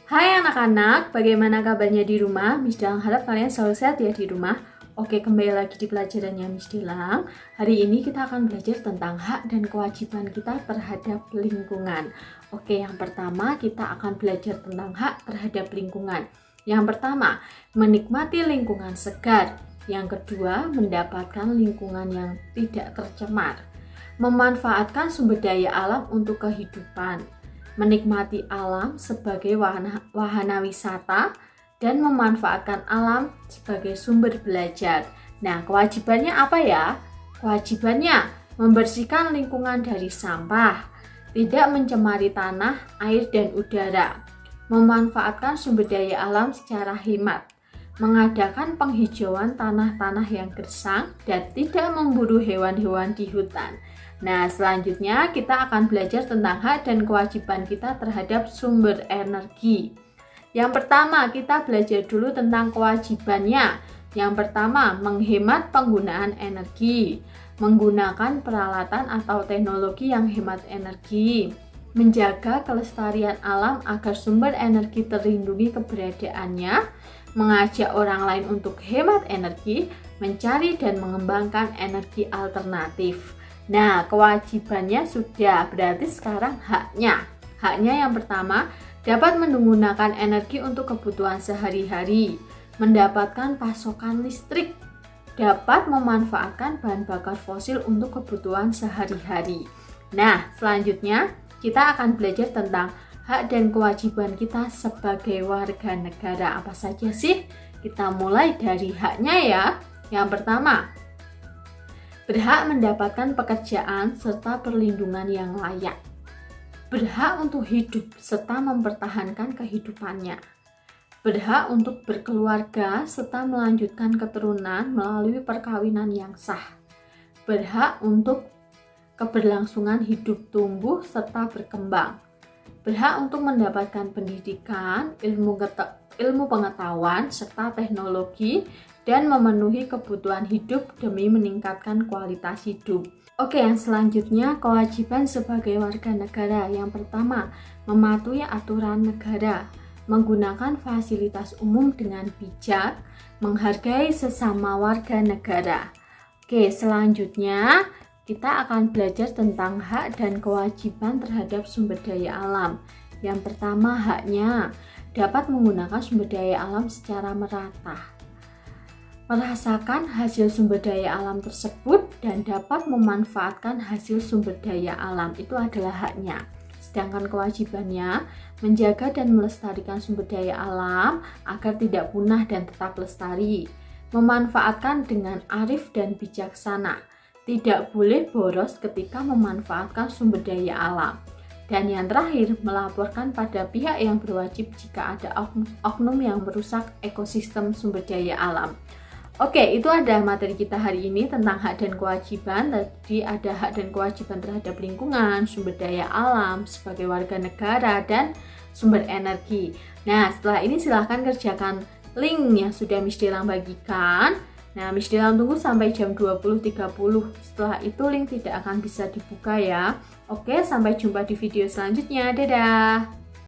Hai anak-anak, bagaimana kabarnya di rumah? Miss Dilang harap kalian selalu sehat ya di rumah. Oke, kembali lagi di pelajarannya Miss Dilang. Hari ini kita akan belajar tentang hak dan kewajiban kita terhadap lingkungan. Oke, yang pertama kita akan belajar tentang hak terhadap lingkungan. Yang pertama, menikmati lingkungan segar. Yang kedua, mendapatkan lingkungan yang tidak tercemar. Memanfaatkan sumber daya alam untuk kehidupan. Menikmati alam sebagai wahana wisata dan memanfaatkan alam sebagai sumber belajar. Nah, kewajibannya apa ya? Kewajibannya membersihkan lingkungan dari sampah, tidak mencemari tanah, air, dan udara, memanfaatkan sumber daya alam secara hemat, mengadakan penghijauan tanah-tanah yang gersang, dan tidak memburu hewan-hewan di hutan. Nah, selanjutnya kita akan belajar tentang hak dan kewajiban kita terhadap sumber energi. Yang pertama, kita belajar dulu tentang kewajibannya. Yang pertama, menghemat penggunaan energi, menggunakan peralatan atau teknologi yang hemat energi, menjaga kelestarian alam agar sumber energi terlindungi keberadaannya, mengajak orang lain untuk hemat energi, mencari dan mengembangkan energi alternatif. Nah, kewajibannya sudah, berarti sekarang haknya. Haknya yang pertama, dapat menggunakan energi untuk kebutuhan sehari-hari, mendapatkan pasokan listrik, dapat memanfaatkan bahan bakar fosil untuk kebutuhan sehari-hari. Nah, selanjutnya kita akan belajar tentang hak dan kewajiban kita sebagai warga negara. Apa saja sih? Kita mulai dari haknya ya. Yang pertama, berhak mendapatkan pekerjaan serta perlindungan yang layak. Berhak untuk hidup serta mempertahankan kehidupannya. Berhak untuk berkeluarga serta melanjutkan keturunan melalui perkawinan yang sah. Berhak untuk keberlangsungan hidup tumbuh serta berkembang. Berhak untuk mendapatkan pendidikan, ilmu pengetahuan, serta teknologi, dan memenuhi kebutuhan hidup demi meningkatkan kualitas hidup. Oke, yang selanjutnya kewajiban sebagai warga negara. Yang pertama, mematuhi aturan negara, menggunakan fasilitas umum dengan bijak, menghargai sesama warga negara. Oke, selanjutnya kita akan belajar tentang hak dan kewajiban terhadap sumber daya alam. Yang pertama, haknya dapat menggunakan sumber daya alam secara merata, merasakan hasil sumber daya alam tersebut, dan dapat memanfaatkan hasil sumber daya alam. Itu adalah haknya. Sedangkan kewajibannya menjaga dan melestarikan sumber daya alam agar tidak punah dan tetap lestari, memanfaatkan dengan arif dan bijaksana, tidak boleh boros ketika memanfaatkan sumber daya alam. Dan yang terakhir, melaporkan pada pihak yang berwajib jika ada oknum yang merusak ekosistem sumber daya alam. Oke, itu ada materi kita hari ini tentang hak dan kewajiban. Tadi ada hak dan kewajiban terhadap lingkungan, sumber daya alam sebagai warga negara, dan sumber energi. Nah, setelah ini silahkan kerjakan link yang sudah Miss Dilang bagikan. Nah, Miss Dilang tunggu sampai jam 20.30. Setelah itu link tidak akan bisa dibuka ya. Oke, sampai jumpa di video selanjutnya. Dadah!